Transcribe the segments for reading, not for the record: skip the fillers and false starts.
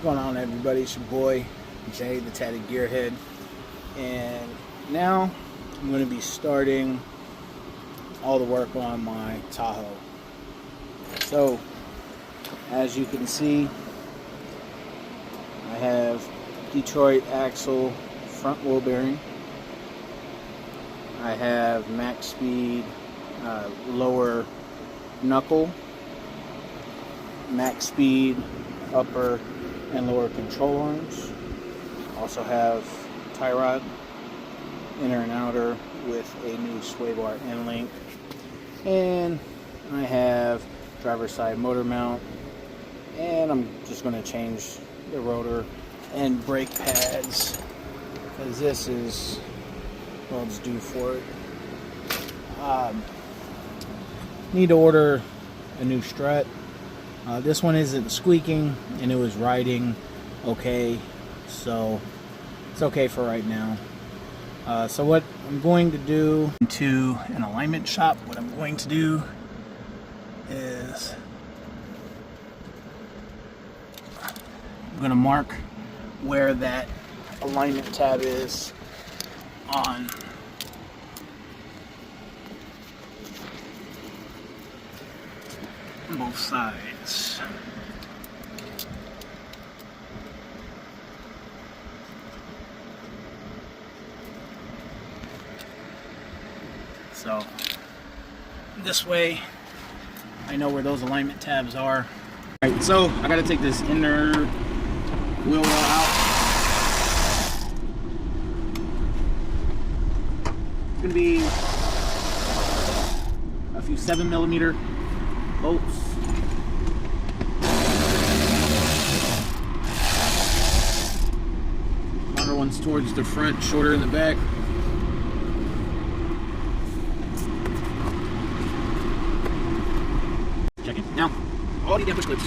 going on, everybody? It's your boy Jay, the Tatted Gearhead, and now I'm going to be starting all the work on my Tahoe. So, as you can see, I have Detroit axle front wheel bearing. I have max speed lower knuckle, max speed upper and lower control arms. Also have tie rod inner and outer with a new sway bar end link, and I have driver's side motor mount, and I'm just going to change the rotor and brake pads because this is, well, it's due for it. Need to order a new strut. This one isn't squeaking and it was riding okay, so it's okay for right now. So what I'm going to do to an alignment shop, what I'm going to do is I'm going to mark where that alignment tab is on both sides. So this way I know where those alignment tabs are. Alright, so I gotta take this inner wheel well out. It's gonna be a few 7mm bolts. Longer ones towards the front, shorter in the back. Check it. Now, all the push clips.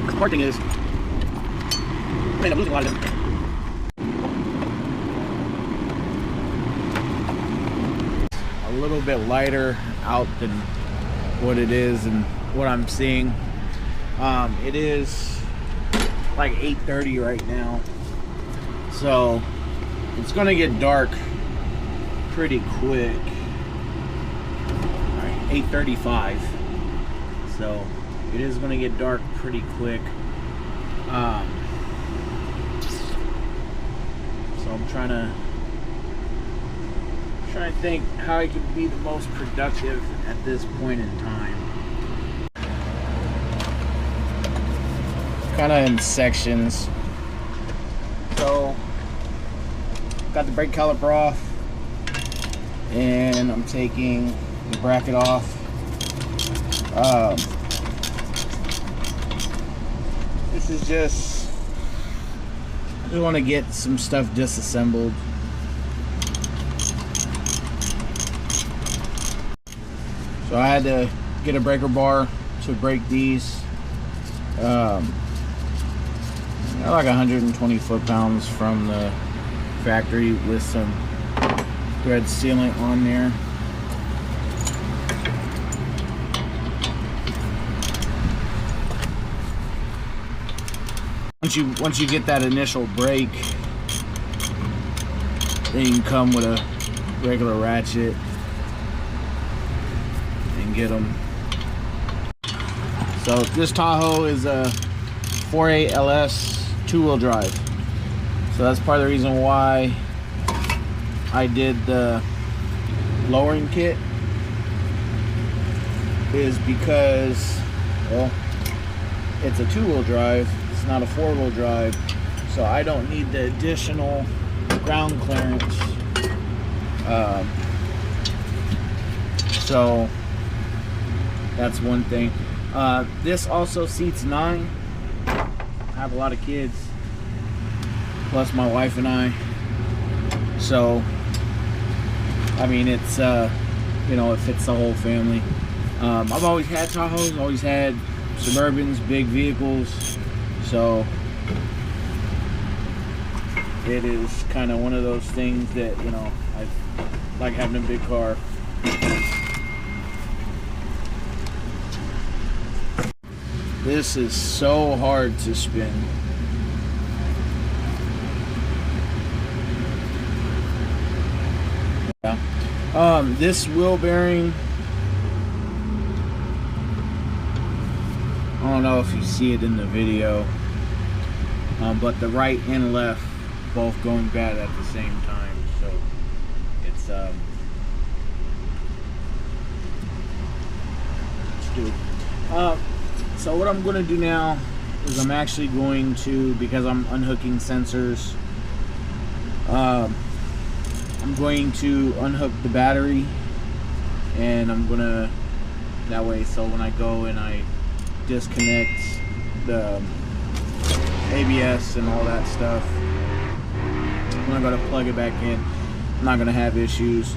The hard thing is, I end up losing a lot of them. A little bit lighter out than what it is and what I'm seeing. It is like 8:30 right now, so it's gonna get dark pretty quick. All right, 8:35, so it is gonna get dark pretty quick. So I'm trying to think how I could be the most productive at this point in time. Kind of in sections. So got the brake caliper off, and I'm taking the bracket off. This is just, I just want to get some stuff disassembled. So I had to get a breaker bar to break these. They're like 120 foot-pounds from the factory with some thread sealant on there. Once you get that initial break, then you can come with a regular ratchet and get them. So this Tahoe is a 4.8 LS 2-wheel drive. So that's part of the reason why I did the lowering kit, is because, well, it's a 2-wheel drive. It's not a 4-wheel drive, so I don't need the additional ground clearance. So that's one thing. This also seats 9. I have a lot of kids, plus my wife and I. So, I mean, it's you know, it fits the whole family. I've always had Tahoes, always had Suburbans, big vehicles. So it is kind of one of those things that, you know, I I like having a big car. This is so hard to spin. Yeah. This wheel bearing, I don't know if you see it in the video, but the right and left both going bad at the same time, so it's stupid. So what I'm going to do now is I'm actually going to, because I'm unhooking sensors, I'm going to unhook the battery, and I'm gonna, that way, so when I go and I disconnect the ABS and all that stuff, when I go to plug it back in, I'm not gonna have issues.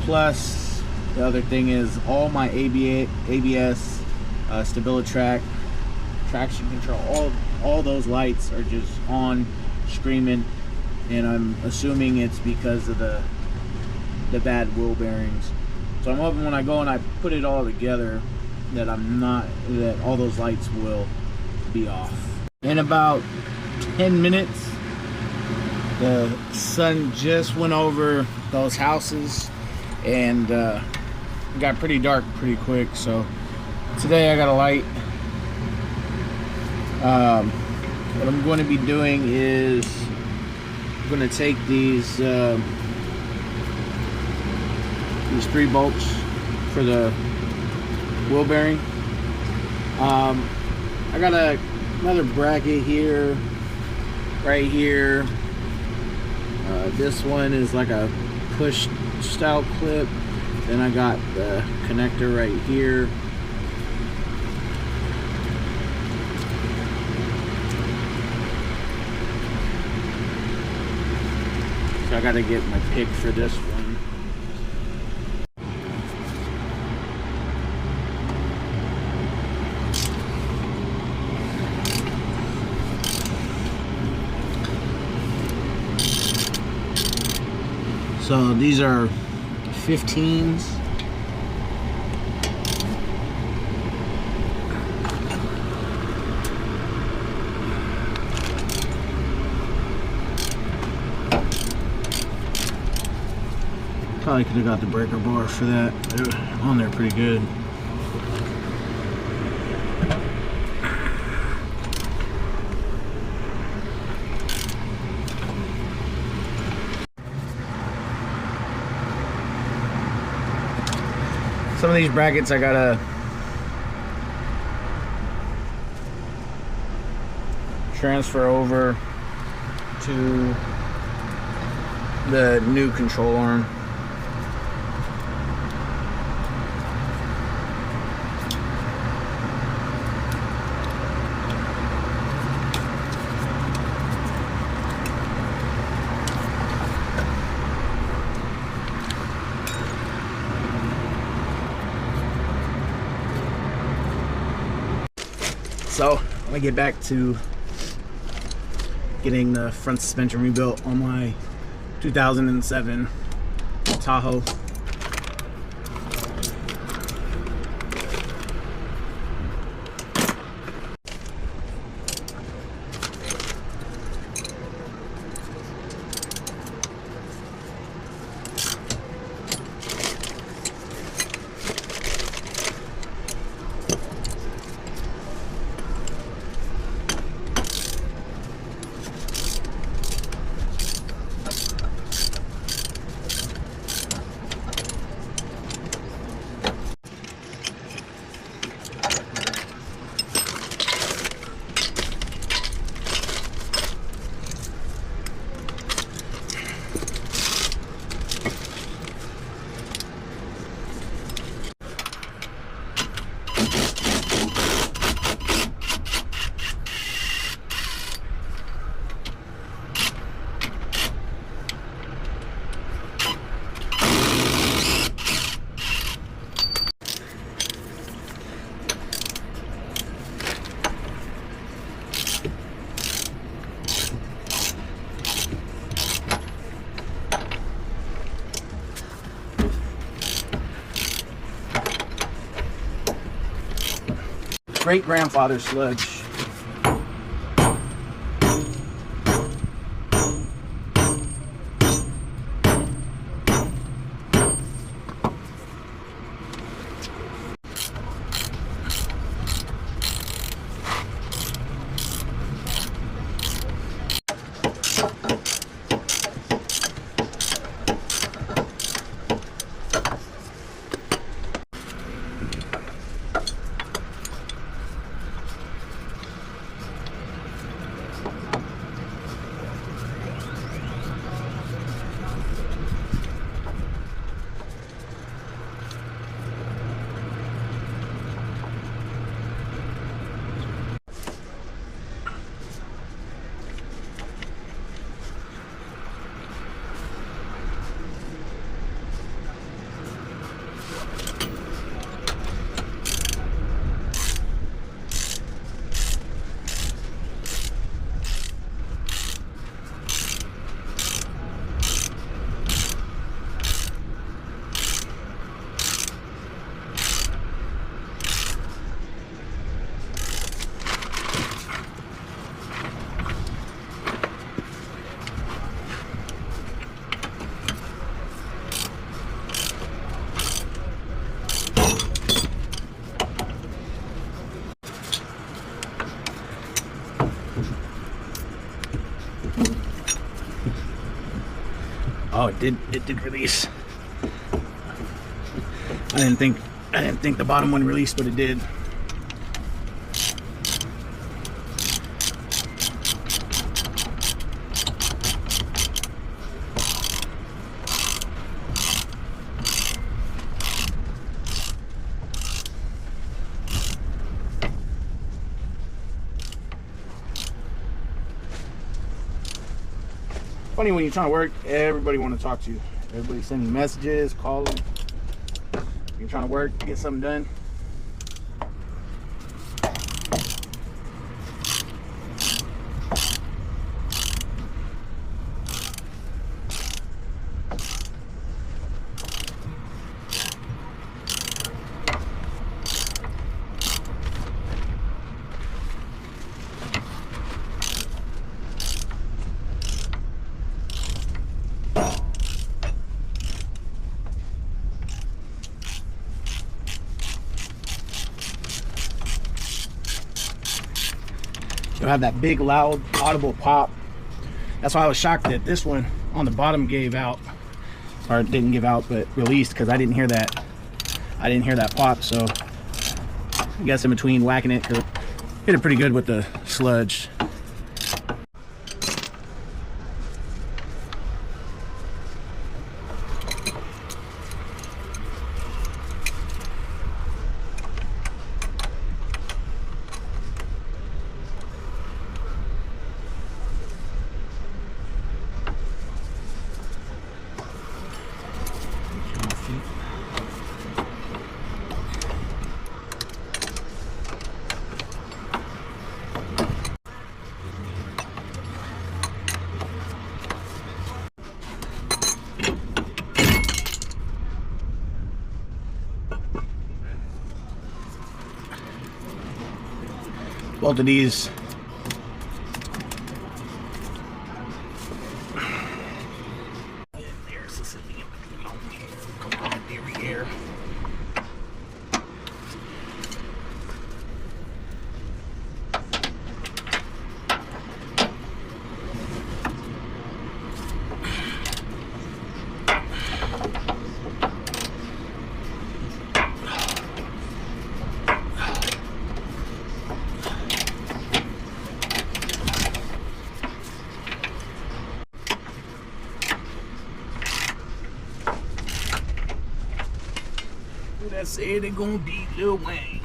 Plus, the other thing is all my ABS, StabiliTrak, traction control, all those lights are just on, screaming, and I'm assuming it's because of the bad wheel bearings. So I'm hoping when I go and I put it all together that that all those lights will be off. In about 10 minutes, the sun just went over those houses and it got pretty dark pretty quick. So today I got a light. What I'm going to be doing is I'm going to take these 3 bolts for the wheel bearing. I got another bracket here, right here. This one is like a push style clip. Then I got the connector right here. So I got to get my pick for this one. So these are 15s. Probably could have got the breaker bar for that. They were on there pretty good. Some of these brackets I gotta transfer over to the new control arm. So I'm gonna get back to getting the front suspension rebuilt on my 2007 Tahoe. great grandfather's sludge. Oh, it did release. I didn't think the bottom one released, but it did. Funny when you're trying to work, everybody want to talk to you. Everybody sending messages, calling. You're trying to work, get something done. You'll have that big, loud, audible pop. That's why I was shocked that this one on the bottom gave out, or it didn't give out, but released, because I didn't hear that. I didn't hear that pop. So I guess in between whacking it, because it hit it pretty good with the sludge. Both of these that say they gonna beat Lil Wayne.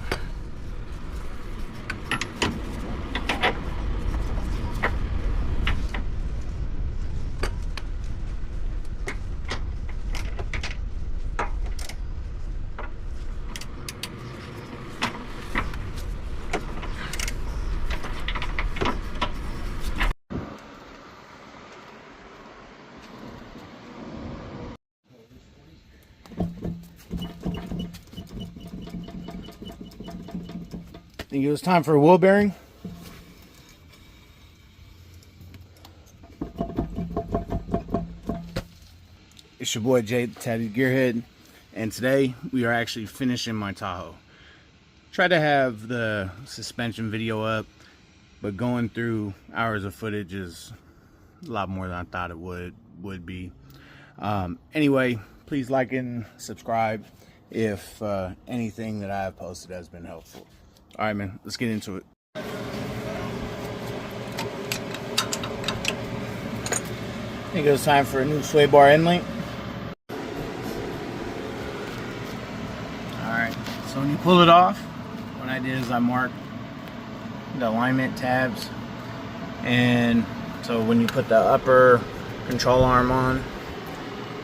think it was time for a wheel bearing. It's your boy Jay, the Tatted Gearhead, and today we are actually finishing my Tahoe. Tried to have the suspension video up, but going through hours of footage is a lot more than I thought it would be. Anyway, please like and subscribe if anything that I have posted has been helpful. All right, man, let's get into it. I think it was time for a new sway bar end link. Alright, so when you pull it off, what I did is I marked the alignment tabs, and so when you put the upper control arm on,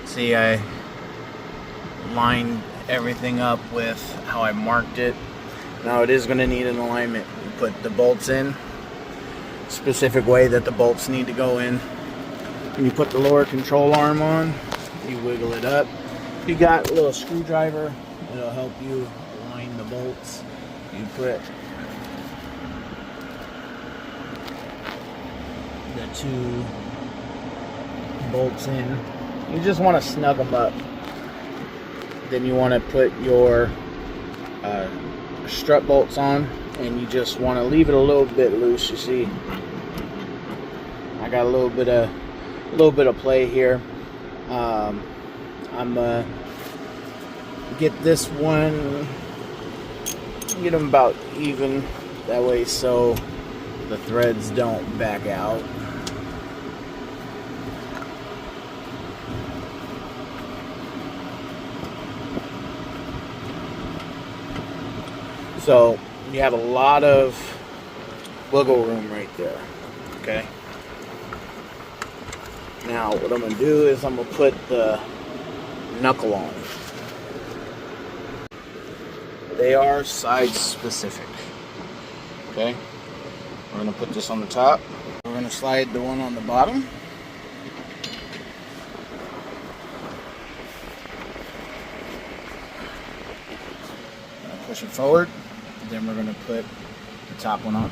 see, I lined everything up with how I marked it. Now it is going to need an alignment. You put the bolts in specific way that the bolts need to go in. When you put the lower control arm on, you wiggle it up. You got a little screwdriver, it'll help you align the bolts. You put the two bolts in. You just want to snug them up. Then you want to put your strut bolts on, and you just want to leave it a little bit loose. You see, I got a little bit of play here. I'm get this one, get them about even, that way so the threads don't back out. So you have a lot of wiggle room right there. Okay. Now what I'm going to do is I'm going to put the knuckle on. They are side specific. Okay. We're going to put this on the top. We're going to slide the one on the bottom. Push it forward. Then we're going to put the top one on.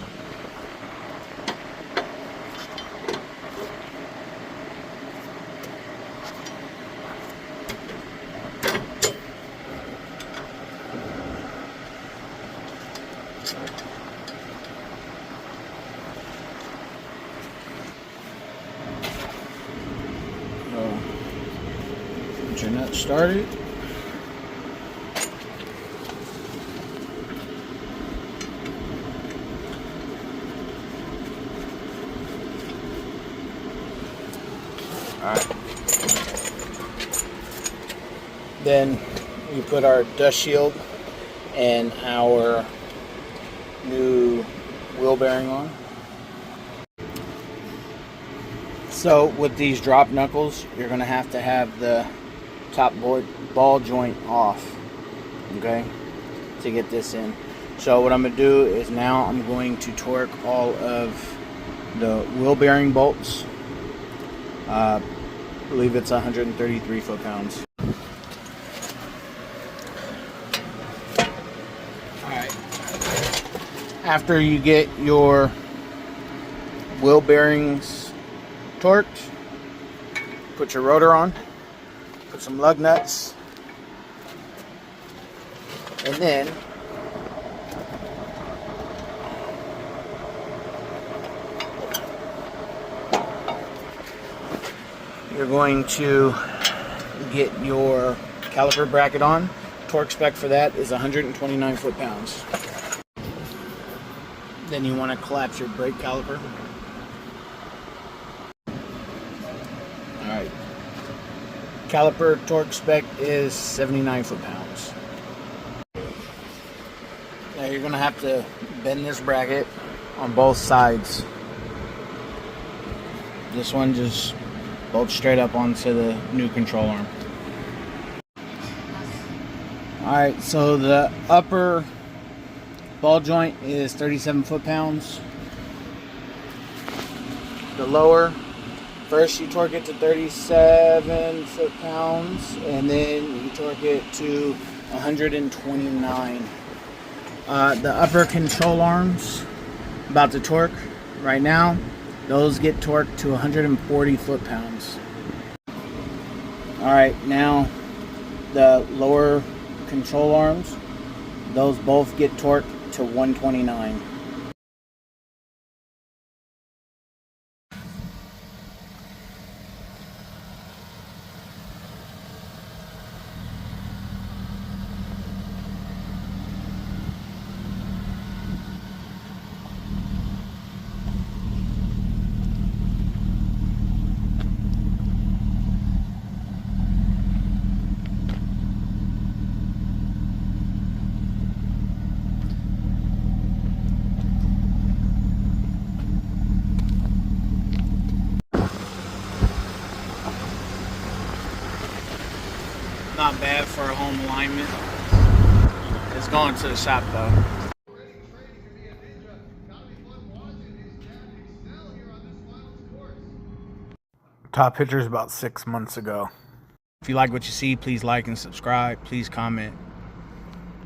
Get your nut started. Alright. Then we put our dust shield and our new wheel bearing on. So with these drop knuckles, you're going to have the top ball joint off, okay, to get this in. So what I'm going to do is now I'm going to torque all of the wheel bearing bolts. I believe it's 133 foot-pounds. Alright. After you get your wheel bearings torqued, put your rotor on, put some lug nuts, and then you're going to get your caliper bracket on. Torque spec for that is 129 foot-pounds. Then you want to collapse your brake caliper. Alright. Caliper torque spec is 79 foot-pounds. Now you're going to have to bend this bracket on both sides. This one just bolts straight up onto the new control arm. Alright, so the upper ball joint is 37 foot-pounds. The lower, first you torque it to 37 foot-pounds, and then you torque it to 129 The upper control arms, about to torque right now, those get torqued to 140 foot-pounds. Alright, now the lower control arms, those both get torqued to 129. Not bad for a home alignment. It's going to the shop though. Top pictures about 6 months ago. If you like what you see, please like and subscribe. Please comment.